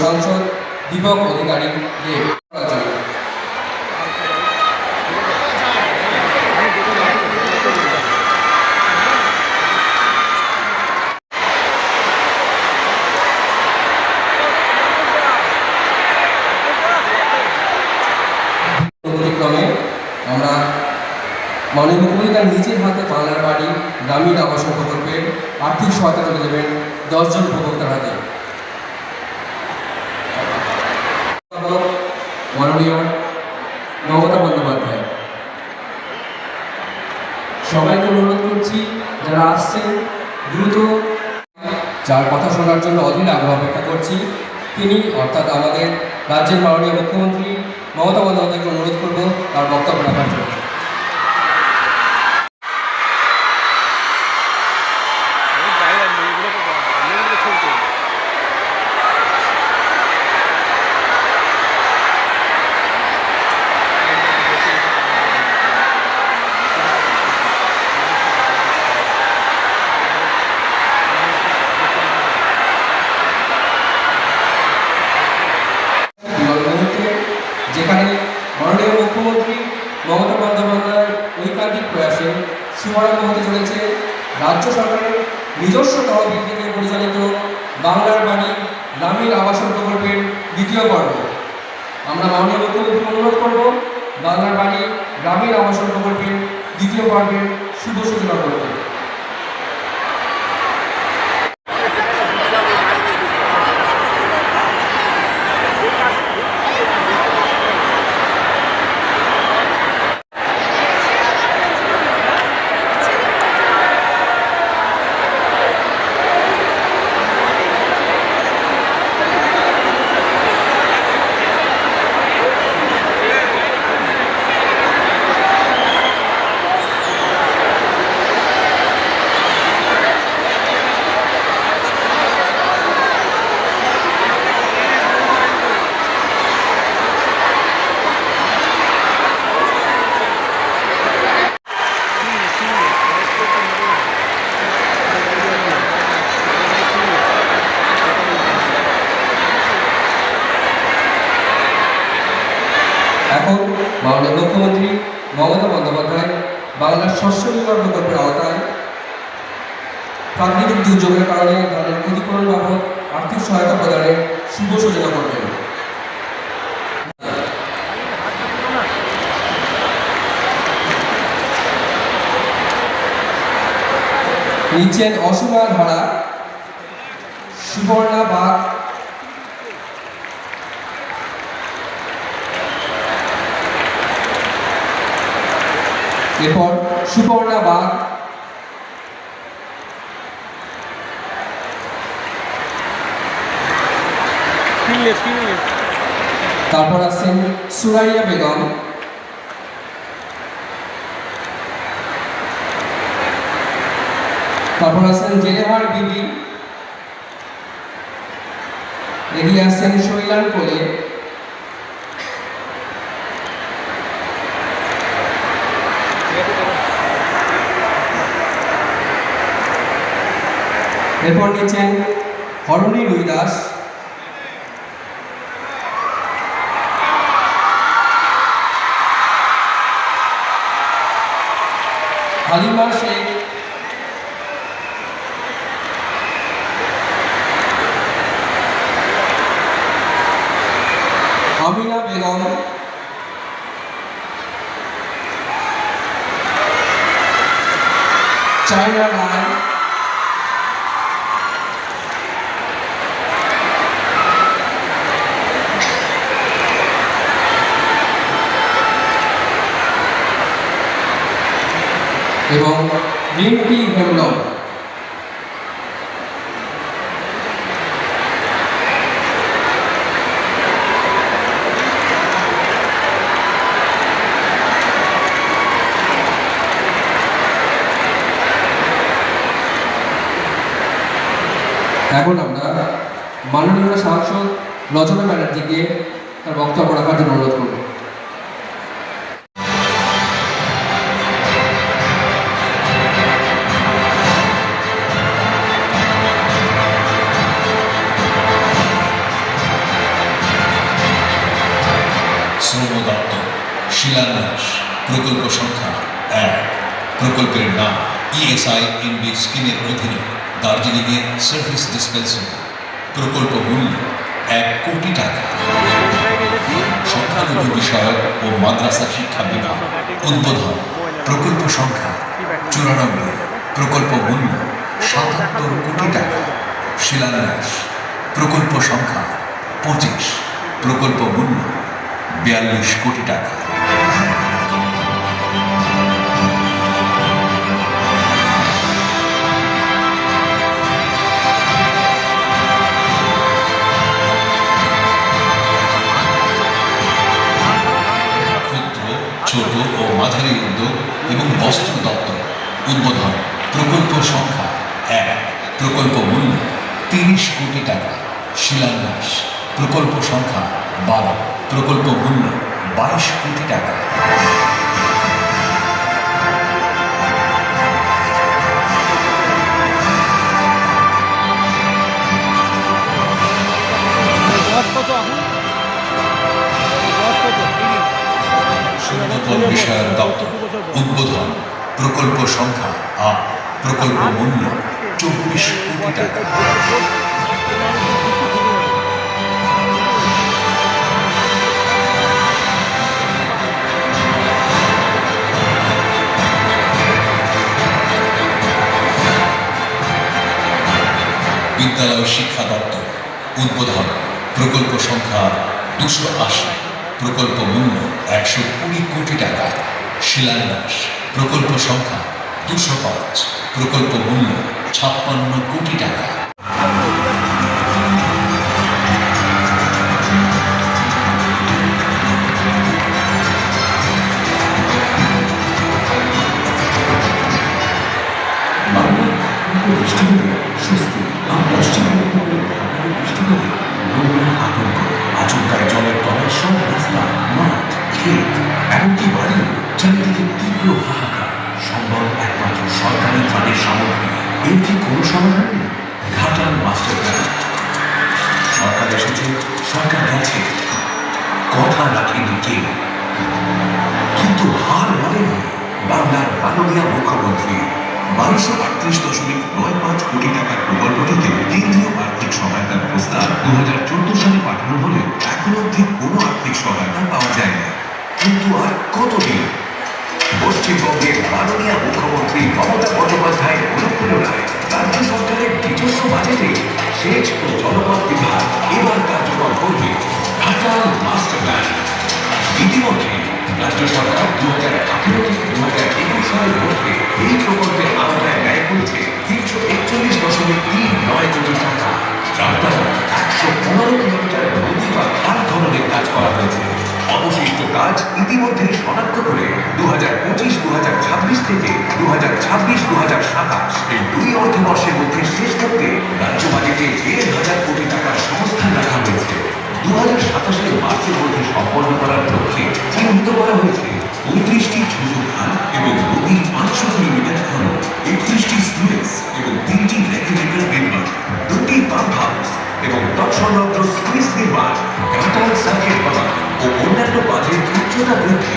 সাংসদ দীপক অধিকারী দেব। ক্রমে আমরা মাননীয় মুখ্যমন্ত্রী তার নিজের হাতে বাংলার বাড়ি গ্রামীণ আবাসন প্রকল্পের আর্থিক সহায়তা তুলে দেবেন 10 জন উপভোক্তার হাতে। মাননীয় মমতা বন্দ্যোপাধ্যায়, সবাইকে অনুরোধ করছি যারা আসছেন দ্রুত, যার কথা শোনার জন্য অধীর আগ্রহ অপেক্ষা করছি তিনি অর্থাৎ আমাদের রাজ্যের মাননীয় মুখ্যমন্ত্রী মমতা বন্দ্যোপাধ্যায়কে অনুরোধ করব তার বক্তব্য রাখার জন্য। যেখানে মাননীয় মুখ্যমন্ত্রী মমতা বন্দ্যোপাধ্যায়ের ঐকান্তিক প্রয়াসে শুভারম্ভ হতে চলেছে রাজ্য সরকারের নিজস্ব তহবিল থেকে পরিচালিত বাংলার বাড়ি গ্রামীণ আবাসন প্রকল্পের দ্বিতীয় পর্ব। আমরা মাননীয় মুখ্যমন্ত্রীকে অনুরোধ করব বাংলার বাড়ি গ্রামীণ আবাসন প্রকল্পের দ্বিতীয় পর্বের শুভ সূচনা করতে। এখন মাননীয় মুখ্যমন্ত্রী মমতা বন্দ্যোপাধ্যায় বাংলার শস্য বীমা প্রকল্পের আওতায় প্রাকৃতিক দুর্যোগের কারণে তাদের ক্ষতিপূরণ বাবদ আর্থিক সহায়তা প্রদানের শুভ সূচনা করবেন। নিচ্ছেন অসীমা ধারা, সুবর্ণা বাগ, এরপর সুবর্ণা বাগ, তারপর আছেন সুরাইয়া বেগম, তারপর আছেন জেলেহার বিবি, এগিয়ে আসছেন শৈলার কোলে, এরপর নিচ্ছেন হরণী রুইদাস, হালিমা শেখ, আমিনা বেগম, চায়না রায়, এবং রিম্পি হেমলম। এখন আমরা মাননীয় সাংসদ রচনা ব্যানার্জিকে তার বক্তব্য রাখার জন্য অনুরোধ করব। শিলান্যাস প্রকল্প সংখ্যা 1। প্রকল্পের নাম ESIMB স্কিমের অধীনে দার্জিলিংয়ে সার্ভিস ডিসপেন্সারি। প্রকল্প মূল্য 1 কোটি টাকা। সংখ্যালঘু বিষয়ক ও মাদ্রাসা শিক্ষা বিভাগ উদ্বোধন। প্রকল্প সংখ্যা 94। প্রকল্প মূল্য 77 কোটি টাকা। শিলান্যাস প্রকল্প সংখ্যা 25। প্রকল্প মূল্য 42 কোটি টাকা। ছোট ও মাঝারি উদ্যোগ এবং বস্ত্র দপ্তর উদ্বোধন। প্রকল্প সংখ্যা 1। প্রকল্প মূল্য 30 কোটি টাকা। শিলান্যাস প্রকল্প সংখ্যা 12। প্রকল্প মূল্য 22 কোটি টাকা। সুন্দরবন বিষয়ক দপ্তর উদ্বোধন। প্রকল্প সংখ্যা 8। প্রকল্প মূল্য 24 কোটি টাকা। বিদ্যালয় শিক্ষা দপ্তর উদ্বোধন। প্রকল্প সংখ্যা 280। প্রকল্প মূল্য 120 কোটি টাকা। শিলান্যাস প্রকল্প সংখ্যা 205। প্রকল্প মূল্য 56 কোটি টাকা। আচমকায় জলের তলায় সব রাস্তা, মাঠ, ক্ষেত, এমনকি বাড়ি, চারিদিকে তীব্র হাহাকার। সম্ভব একমাত্র সরকারি ত্রাণের সামগ্রী। এর কি কোনো সমাধান নেই? Ghatal master plan. সরকার এসেছে, সরকার গেছে, কথা রাখেনি কেউ। কিন্তু হার মানেনি বাংলার মাননীয় মুখ্যমন্ত্রী। 1238.95 কোটি টাকার প্রকল্পটিতে কেন্দ্রীয় আর্থিক সহায়তার প্রস্তাব 2014 সালে পাঠানো হলে এখন অবধি কোনো আর্থিক সহায়তা পাওয়া যায়নি। কিন্তু আর কতদিন? পশ্চিমবঙ্গের মাননীয় মুখ্যমন্ত্রী মমতা বন্দ্যোপাধ্যায়ের অনুপ্রেরণায় রাজ্য সরকারের নিজস্ব বাজেটে সেচ ও জলপথ বিভাগ এবার কার্যকর করবে ঘাটাল মাস্টার প্ল্যান। ইতিমধ্যে রাজ্য সরকার 2018 থেকে 2021 সালের মধ্যে এই প্রকল্পের আওতায় ব্যয় করেছে 341.39 কোটি টাকা। যার দ্বারা 115 কিলোমিটার নদী বা খাল খননের কাজ করা হয়েছে। অবশিষ্ট কাজ ইতিমধ্যে শনাক্ত করে 2025-2026 থেকে 2026-2027 এই 2 অর্থবর্ষের মধ্যে শেষ করতে রাজ্য বাজেটে 1,000 কোটি টাকার সংস্থান রাখা হয়েছে। 2027 মার্চের মধ্যে সম্পন্ন করার লক্ষ্যে চিহ্নিত করা হয়েছে 29টি ছোট খাল এবং নদীর 500 কিলোমিটার খনন, 31টি স্লুইস এবং 3টি রেগুলেটর নির্মাণ, 2টি পাম্প হাউস এবং তৎসংলগ্ন স্লুইস নির্মাণ, ঘাটাল সার্কিট বাঁধ ও অন্যান্য বাঁধের উচ্চতা বৃদ্ধি,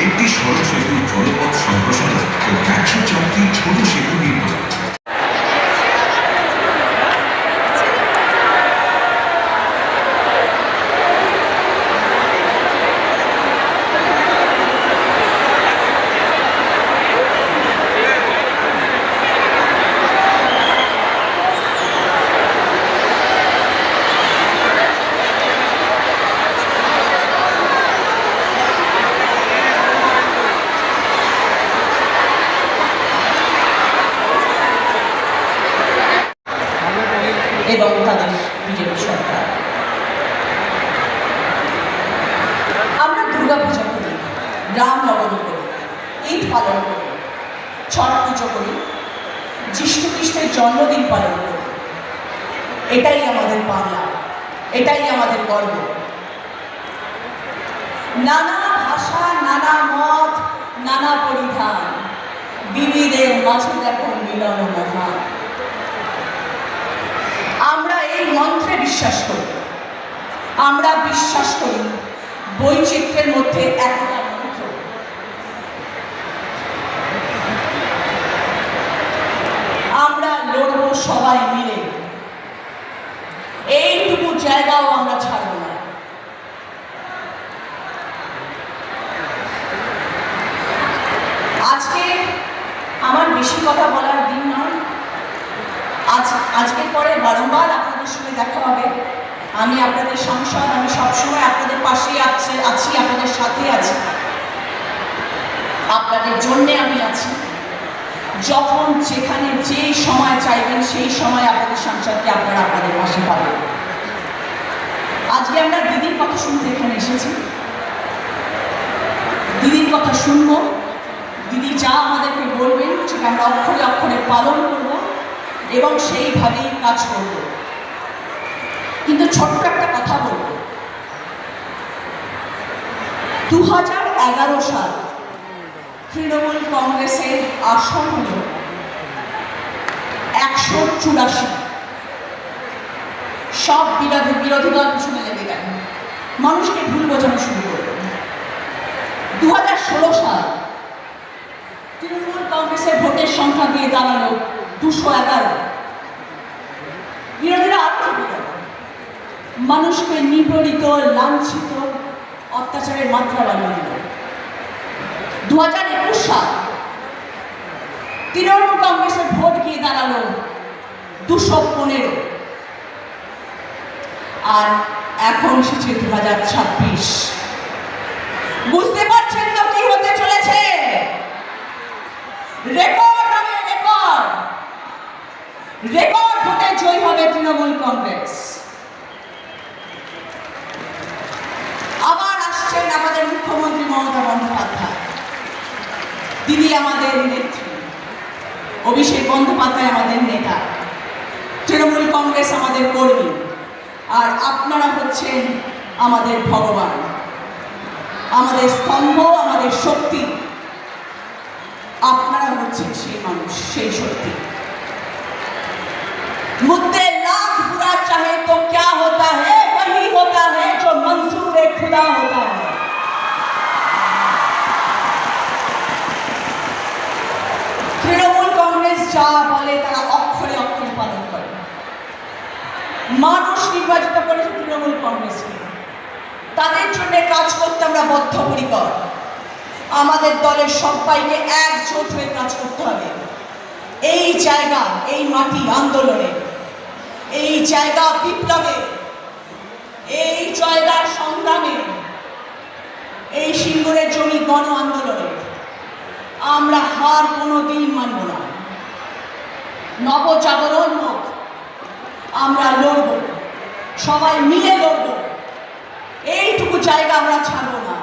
একটি সড়ক সেতু জলপথ সম্প্রসারণ ও 104টি ছোট সেতু নির্মাণ। এবং তাদের বিজেপি সরকার। আমরা দুর্গাপূজা করি, রামনবমী করি, ঈদ পালন করি, ছট পুজো করি, যিশু খ্রিস্টের জন্মদিন পালন করি। এটাই আমাদের বাংলা, এটাই আমাদের গর্ব। নানা ভাষা, নানা মত, নানা পরিধান, বিবিধের মাঝে দেখো মিলন মহান। আমরা এই মন্ত্রে বিশ্বাস করি। আমরা বিশ্বাস করি বৈচিত্র্যের মধ্যে একতার মন্ত্র। সবাই মিলে। এইটুকু জায়গাও আমরা ছাড়ব না। আজকে আমার বেশি কথা বলার দিন নয়। আজকের পরে বারংবার আপনাদের সঙ্গে দেখা হবে। আমি আপনাদের সংসদ, আমি সবসময় আপনাদের পাশেই আছি, আপনাদের সাথে আছি, আপনাদের জন্যে আমি আছি। যখন যেখানে যে সময় চাইবেন সেই সময় আপনাদের সংসদকে আপনারা আপনাদের পাশে পাবেন। আজকে আমরা দিদির কথা শুনতে এখানে এসেছি। দিদির কথা শুনব, দিদি যা আমাদেরকে বলবেন সেটা আমরা অক্ষরে অক্ষরে পালন করব এবং সেইভাবেই কাজ করব। কিন্তু ছোট্ট একটা কথা বলব, 2011 সাল তৃণমূল কংগ্রেসের আসন হল 184। সব বিরোধী দল পিছনে লেগে গেল, মানুষকে ভুল বোঝানো শুরু করল। 2016 সাল তৃণমূল কংগ্রেসের ভোটের সংখ্যা দিয়ে দাঁড়ালো 211। বিরোধীরা আরো ঠকে গেল, মানুষকে নিপীড়িত, লাঞ্ছিত, অত্যাচারের মাত্রা বাড়িয়ে দিল। 2021 সাল তৃণমূল কংগ্রেসের ভোট গিয়ে দাঁড়ালো 215। আর এখন এসেছে 2026। বুঝতে পারছেন তো কি হতে চলেছে? রেকর্ড হবে, রেকর্ড ভোটে জয় হবে তৃণমূল কংগ্রেস। আবার আসছেন আমাদের মুখ্যমন্ত্রী মমতা বন্দ্যোপাধ্যায়, দিদি আমাদের নেত্রী, অভিষেক বন্দ্যোপাধ্যায় আমাদের নেতা, তৃণমূল কংগ্রেস আমাদের কর্মী, আর আপনারা হচ্ছেন আমাদের ভগবান, আমাদের স্তম্ভ, আমাদের শক্তি। আপনারা হচ্ছেন সেই মানুষ, সেই শক্তি। मुद्दे लाख बुरा चाहे तो क्या होता है, वही होता है जो मंसूर खुदा होता है। তৃণমূল কংগ্রেস যা বলে তারা অক্ষরে অক্ষরে পালন করে। মানুষ নির্বাচিত করেছে তৃণমূল কংগ্রেসকে, তাদের জন্য কাজ করতে আমরা বদ্ধপরিকর। আমাদের দলের সবাইকে একজোট হয়ে কাজ করতে হবে। এই জায়গা, এই মাটি আন্দোলনে, এই জায়গা বিপ্লবে, এই জায়গার সংগ্রামে, এই সিঙ্গুরের জমি গণ আন্দোলনে আমরা হার কোনোদিন মানব না। নবজাগরণ হোক, আমরা লড়ব, সবাই মিলে লড়ব। এইটুকু জায়গা আমরা ছাড়ব না।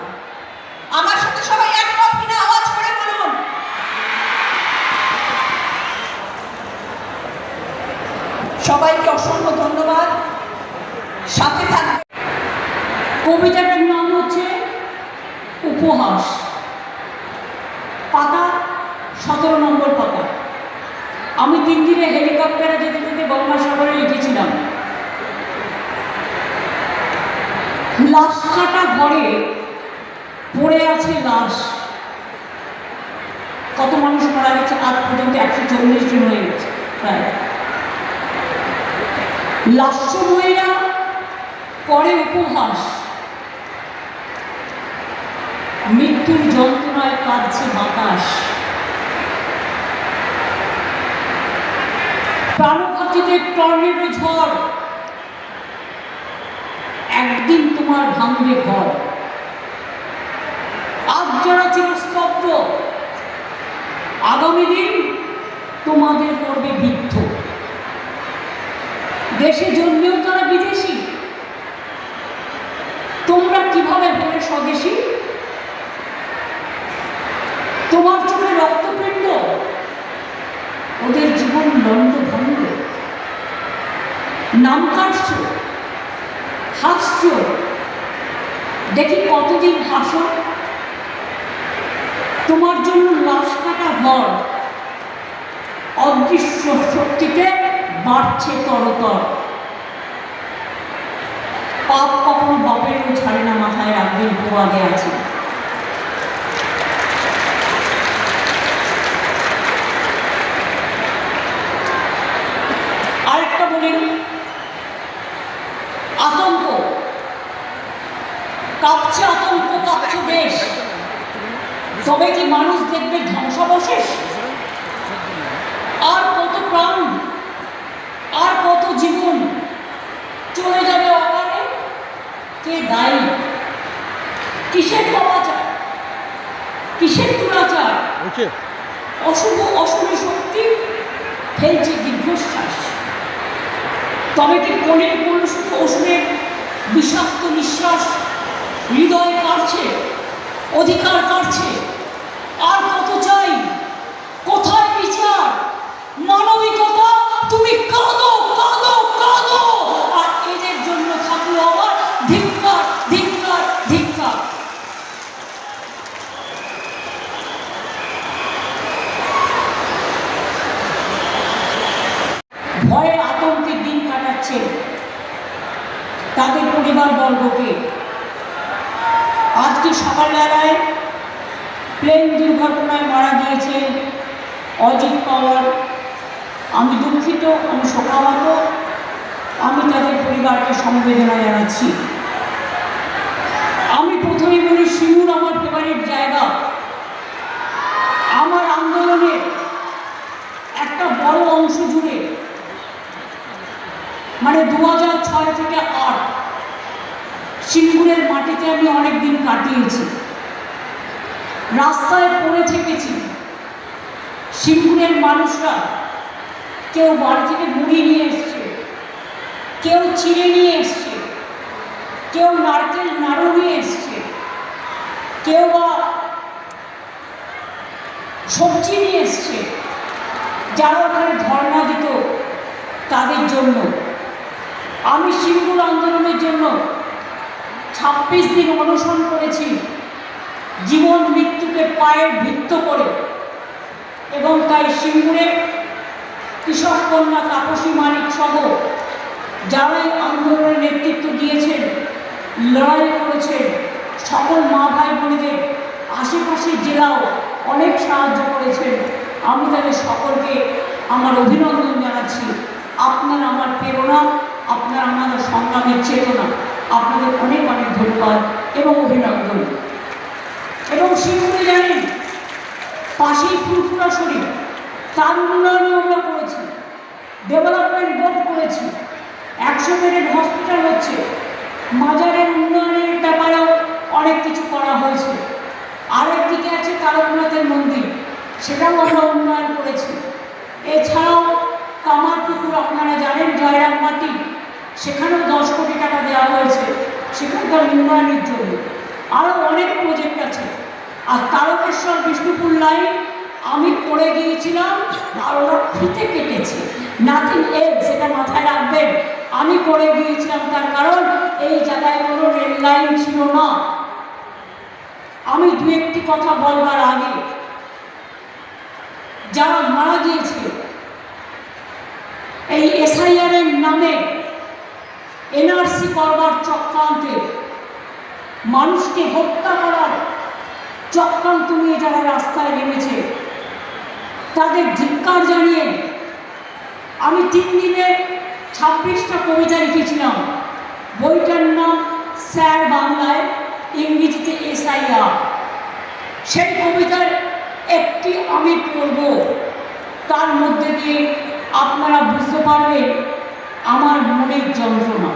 আমার সাথে সবাই একমত কিনা আওয়াজ করে বলুন। সবাইকে অসংখ্য ধন্যবাদ। সাথে থাকবে। কবিতাটার নাম হচ্ছে উপহাস, পাতা 17 নম্বর পাতা। আমি 3 দিনে হেলিকপ্টারে যেতে যেতে গঙ্গাসাগরে লিখেছিলাম, লাশ কাটা ঘরে পড়ে আছে লাশ। কত মানুষ মারা গেছে আজ পর্যন্ত? 140 জন হয়ে গেছে প্রায়। লাস্যময়ীরা করে উপহাস, মৃত্যুর যন্ত্রণায় কাঁদছে বাতাস। প্রাণঘাতীদের টর্নেডো ঝড়, একদিন তোমার ভাঙবে ঘর। আজ যারা চিরস্তব্ধ, আগামী দিন তোমাদের করবে বিদ্ধ। দেশে জন্মেও তারা বিদেশি, তোমরা কিভাবে বলে স্বদেশী? তোমার চোখে রক্তপিণ্ড, ওদের জীবন লন্ড ভণ্ড। নাম কাটছ, হাসছ, দেখি কতদিন হাসো। তোমার জন্য লাশ কাটা ঘর, অদৃশ্য শক্তিতে বাড়ছে তরতর। পাপ কখনো বাপেরও ছাড়ে না, মাথায় রাখবেন পোয়াদে আছে। তবে কি মানুষ দেখবে ধ্বংসাবশেষ? আর কত প্রাণ, আর কত জীবন চলে যাবে অকালে? কে দায়ী? কিসের পাপাচার, কিসের দুরাচার? অশুভ অশুভী শক্তি ফেলছে দীর্ঘশ্বাস। তবে কি কোনের কোন শুধু অসুরের বিষাক্ত নিঃশ্বাস হৃদয় কাটছে, অধিকার কাটছে? আর কত চাই? কোথায় বিচার, মানবিকতা? তুমি কাঁদো কাঁদো কাঁদো, আর এদের জন্য থাকলো আমার ধিক্কার ধিক্কার ধিক্কার। ভয়ে আতঙ্কে দিন কাটাচ্ছে তাদের পরিবারবর্গকে। আজকে সকালবেলায় প্লেন দুর্ঘটনায় মারা গিয়েছেন অজিত পাওয়ার। আমি দুঃখিত, আমি শোকাহত, আমি তাদের পরিবারকে সমবেদনা জানাচ্ছি। আমি প্রথমে বলি, সিঙ্গুর আমার ফেভারিট জায়গা। আমার আন্দোলনের একটা বড় অংশ জুড়ে, মানে 2006 থেকে 8 সিঙ্গুরের মাটিতে আমি অনেক দিন কাটিয়েছি, রাস্তায় পড়ে থেকেছি। সিঙ্গুরের মানুষরা কেউ বাড়ি থেকে মুড়ি নিয়ে এসছে, কেউ চিড়ে নিয়ে এসছে, কেউ নারকেল নাড়ু নিয়ে এসছে, কেউ বা সবজি নিয়ে এসছে, যারা ওখানে ধর্ণা দিত তাদের জন্য। আমি সিঙ্গুর আন্দোলনের জন্য 26 দিন অনশন করেছি, জীবন মৃত্যুকে পায়ে ভিত্ত করে। এবং তাই সিঙ্গুরে কৃষক কন্যা তাপসী মানিক সহ যারাই আন্দোলনের নেতৃত্ব দিয়েছেন, লড়াই করেছেন, সকল মা ভাই বোনেদের আশেপাশের জেলাও অনেক সাহায্য করেছেন, আমি তাদের সকলকে আমার অভিনন্দন জানাচ্ছি। আপনারা আমার প্রেরণা, আপনারা আমাদের সংগ্রামের চেতনা। আপনাদের অনেক অনেক ধন্যবাদ এবং অভিনন্দন। এবং সিঙ্গুরে জানেন পাশেই ফুরফুরা শরীফ, তার উন্নয়নও আমরা করেছি, ডেভেলপমেন্ট বোর্ড করেছি, 100 বেডের হসপিটাল হচ্ছে, মাজারের উন্নয়নের ব্যাপারেও অনেক কিছু করা হয়েছে। আরেকদিকে আছে তারকনাথের মন্দির, সেটাও আমরা উন্নয়ন করেছি। এছাড়াও কামারপুকুর আপনারা জানেন জয়রামবাটি, সেখানেও 10 কোটি টাকা দেওয়া হয়েছে সেখানকার উন্নয়নের জন্য। আরও অনেক প্রজেক্ট আছে। আর তারকেশ্বর বিষ্ণুপুর লাইন আমি পড়ে গিয়েছিলাম, আর ওরা ফিতে কেটেছে, নাথিং এলস, সেটা মাথায় রাখবেন। আমি পড়ে গিয়েছিলাম তার কারণ এই জায়গায় কোনো রেল লাইন ছিল না। আমি দু একটি কথা বলবার আগে, যারা মারা গিয়েছে এই SIR এর নামে NRC করবার চক্রান্তে, মানুষকে হত্যা করার চক্রান্ত নিয়ে যারা রাস্তায় নেমেছে, তাদের ধিক্কার জানিয়ে আমি 3 দিনে 26টা কবিতা লিখেছিলাম। বইটার নাম স্যার বাংলায়, ইংরেজিতে SIR। সেই কবিতার একটি আমি পড়ব, তার মধ্যে দিয়ে আপনারা বুঝতে পারবেন আমার মনের যন্ত্রণা।